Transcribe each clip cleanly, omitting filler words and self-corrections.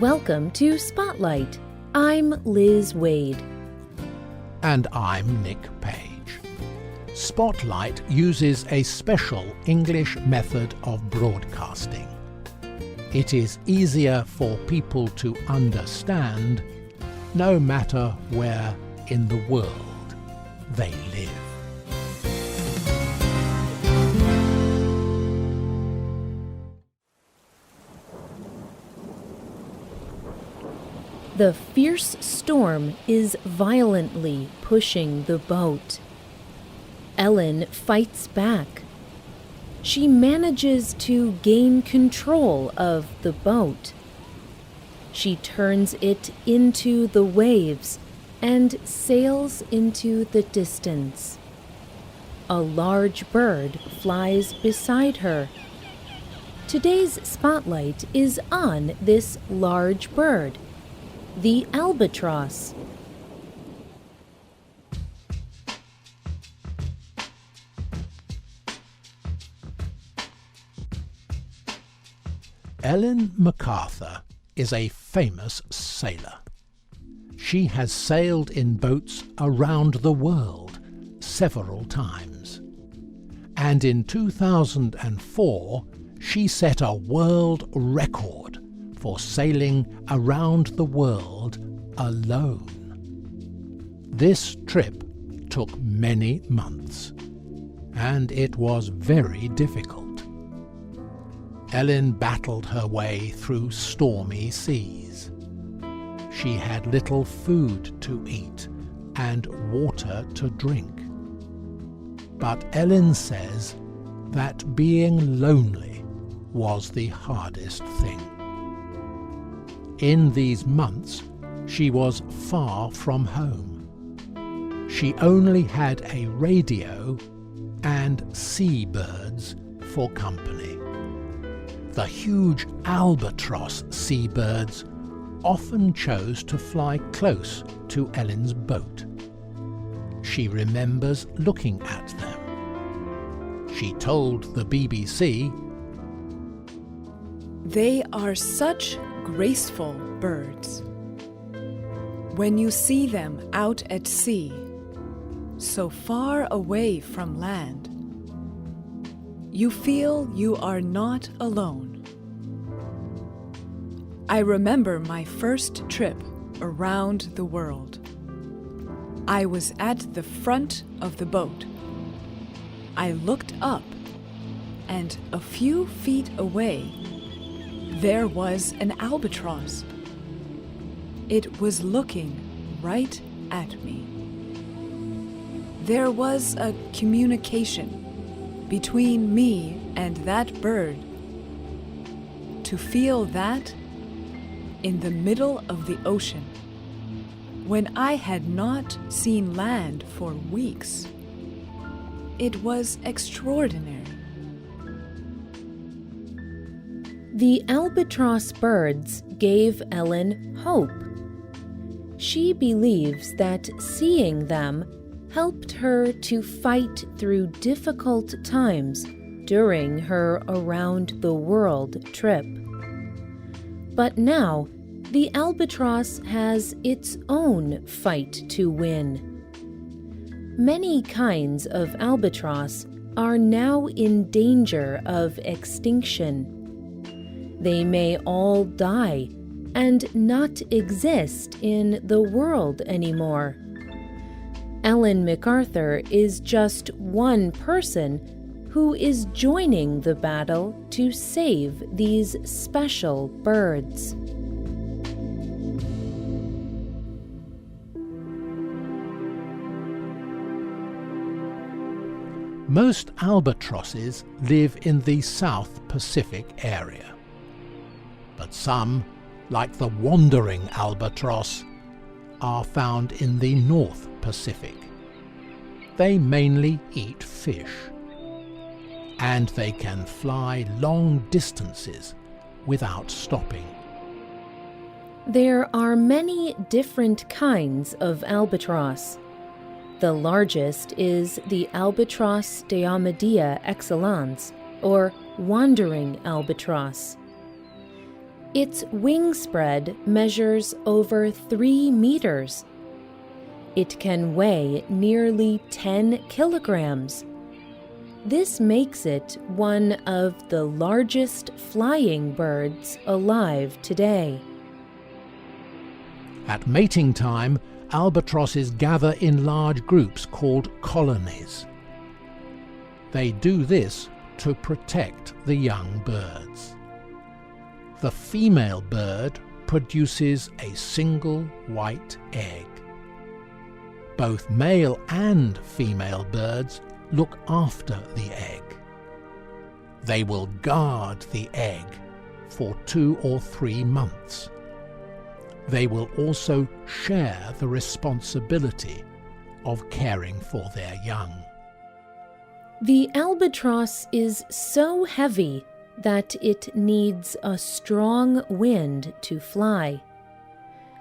Welcome to Spotlight. I'm Liz Waid. And I'm Nick Page. Spotlight uses a special English method of broadcasting. It is easier for people to understand no matter where in the world they live. The fierce storm is violently pushing the boat. Ellen fights back. She manages to gain control of the boat. She turns it into the waves and sails into the distance. A large bird flies beside her. Today's spotlight is on this large bird, the albatross. Ellen MacArthur is a famous sailor. She has sailed in boats around the world several times. And in 2004, she set a world record for sailing around the world alone. This trip took many months, and it was very difficult. Ellen battled her way through stormy seas. She had little food to eat and water to drink. But Ellen says that being lonely was the hardest thing. In these months, she was far from home. She only had a radio and seabirds for company. The huge albatross seabirds often chose to fly close to Ellen's boat. She remembers looking at them. She told the BBC, "They are such graceful birds. When you see them out at sea, so far away from land, you feel you are not alone." I remember my first trip around the world. I was at the front of the boat. I looked up, and a few feet away, there was an albatross. It was looking right at me. There was a communication between me and that bird. To feel that in the middle of the ocean, when I had not seen land for weeks, it was extraordinary. The albatross birds gave Ellen hope. She believes that seeing them helped her to fight through difficult times during her around-the-world trip. But now, the albatross has its own fight to win. Many kinds of albatross are now in danger of extinction. They may all die and not exist in the world anymore. Ellen MacArthur is just one person who is joining the battle to save these special birds. Most albatrosses live in the South Pacific area. But some, like the wandering albatross, are found in the North Pacific. They mainly eat fish, and they can fly long distances without stopping. There are many different kinds of albatross. The largest is the Albatross diomedea excellens, or wandering albatross. Its wingspread measures over 3 meters. It can weigh nearly 10 kilograms. This makes it one of the largest flying birds alive today. At mating time, albatrosses gather in large groups called colonies. They do this to protect the young birds. The female bird produces a single white egg. Both male and female birds look after the egg. They will guard the egg for 2 or 3 months. They will also share the responsibility of caring for their young. The albatross is so heavy that it needs a strong wind to fly.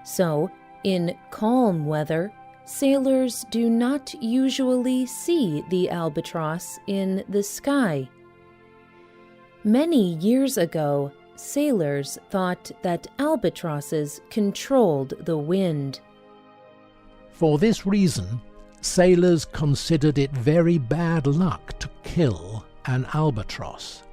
So, in calm weather, sailors do not usually see the albatross in the sky. Many years ago, sailors thought that albatrosses controlled the wind. For this reason, sailors considered it very bad luck to kill an albatross.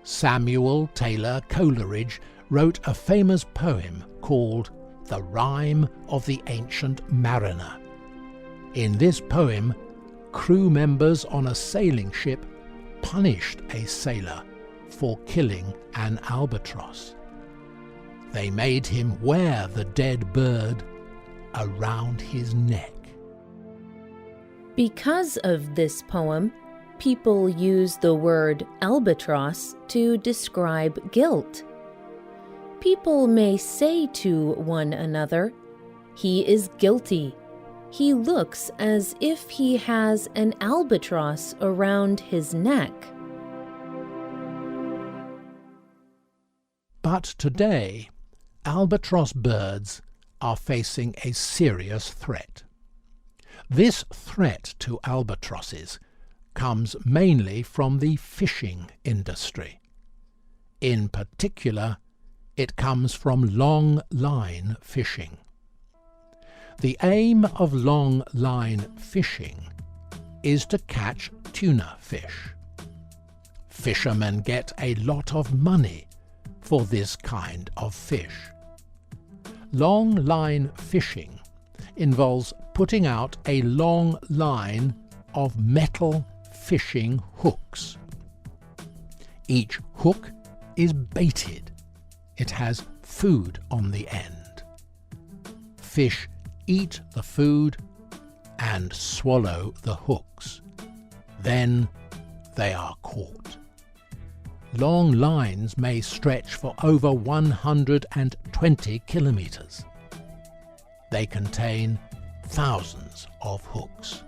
Samuel Taylor Coleridge wrote a famous poem called The Rime of the Ancient Mariner. In this poem, crew members on a sailing ship punished a sailor for killing an albatross. They made him wear the dead bird around his neck. Because of this poem, people use the word albatross to describe guilt. People may say to one another, "He is guilty. He looks as if he has an albatross around his neck." But today, albatross birds are facing a serious threat. This threat to albatrosses comes mainly from the fishing industry. In particular, it comes from long-line fishing. The aim of long-line fishing is to catch tuna fish. Fishermen get a lot of money for this kind of fish. Long-line fishing involves putting out a long line of metal fishing hooks. Each hook is baited. It has food on the end. Fish eat the food and swallow the hooks. Then they are caught. Long lines may stretch for over 120 kilometers. They contain thousands of hooks.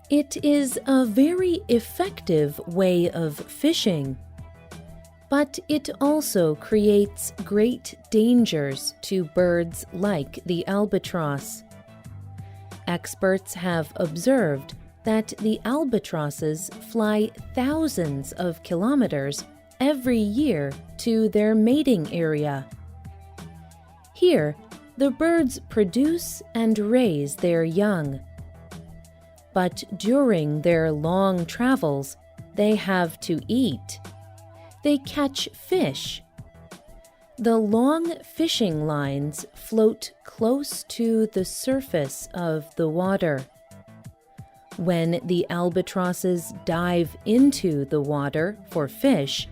It is a very effective way of fishing, but it also creates great dangers to birds like the albatross. Experts have observed that the albatrosses fly thousands of kilometers every year to their mating area. Here, the birds produce and raise their young. But during their long travels, they have to eat. They catch fish. The long fishing lines float close to the surface of the water. When the albatrosses dive into the water for fish,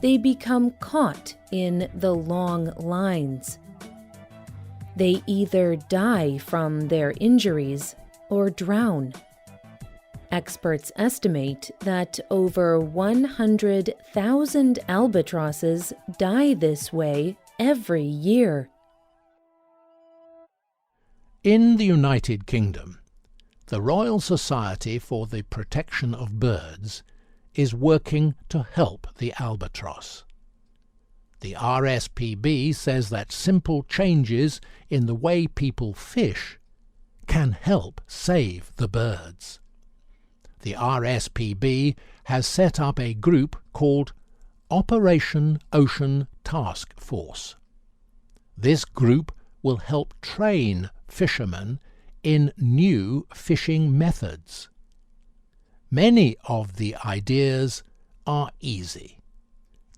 they become caught in the long lines. They either die from their injuries or drown. Experts estimate that over 100,000 albatrosses die this way every year. In the United Kingdom, the Royal Society for the Protection of Birds is working to help the albatross. The RSPB says that simple changes in the way people fish can help save the birds. The RSPB has set up a group called Operation Ocean Task Force. This group will help train fishermen in new fishing methods. Many of the ideas are easy.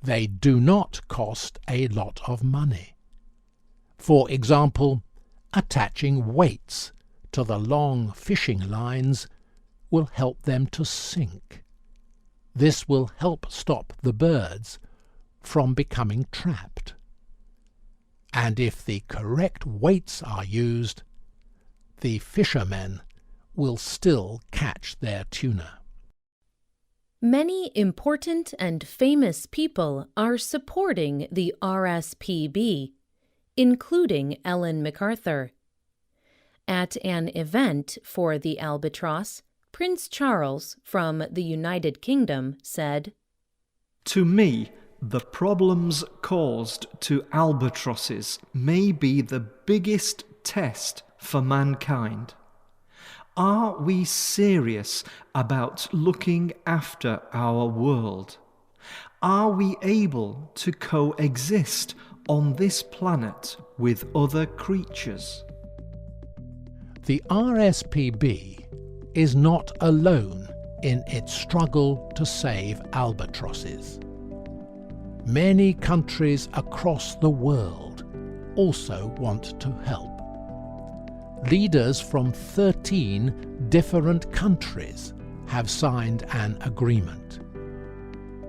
They do not cost a lot of money. For example, attaching weights to the long fishing lines will help them to sink. This will help stop the birds from becoming trapped. And if the correct weights are used, the fishermen will still catch their tuna. Many important and famous people are supporting the RSPB, including Ellen MacArthur. At an event for the Albatross, Prince Charles from the United Kingdom said, "To me, the problems caused to albatrosses may be the biggest test for mankind. Are we serious about looking after our world? Are we able to coexist on this planet with other creatures?" The RSPB is not alone in its struggle to save albatrosses. Many countries across the world also want to help. Leaders from 13 different countries have signed an agreement.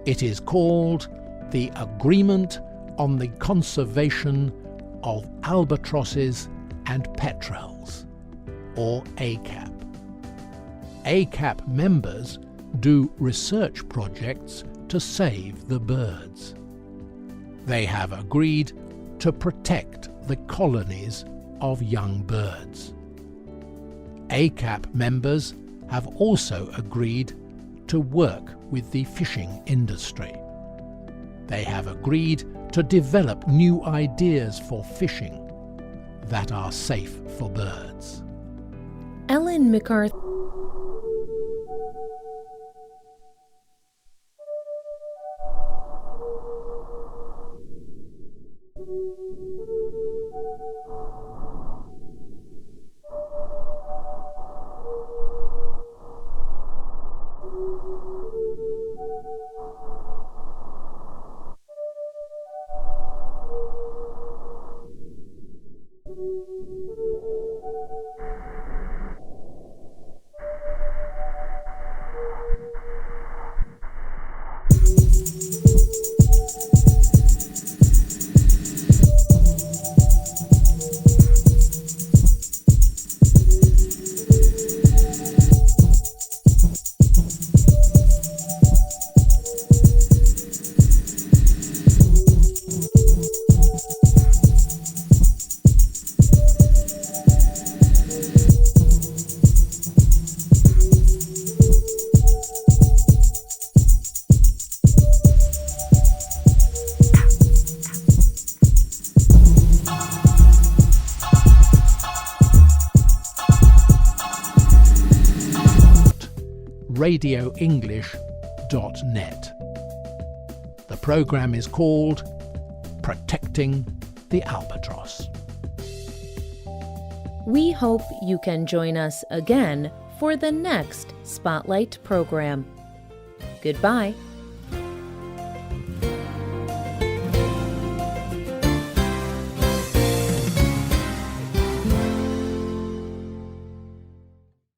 It is called the Agreement on the Conservation of Albatrosses and Petrels, or ACAP. ACAP members do research projects to save the birds. They have agreed to protect the colonies of young birds. ACAP members have also agreed to work with the fishing industry. They have agreed to develop new ideas for fishing that are safe for birds. Ellen MacArthur. radioenglish.net. The program is called Protecting the Albatross. We hope you can join us again for the next Spotlight program. Goodbye.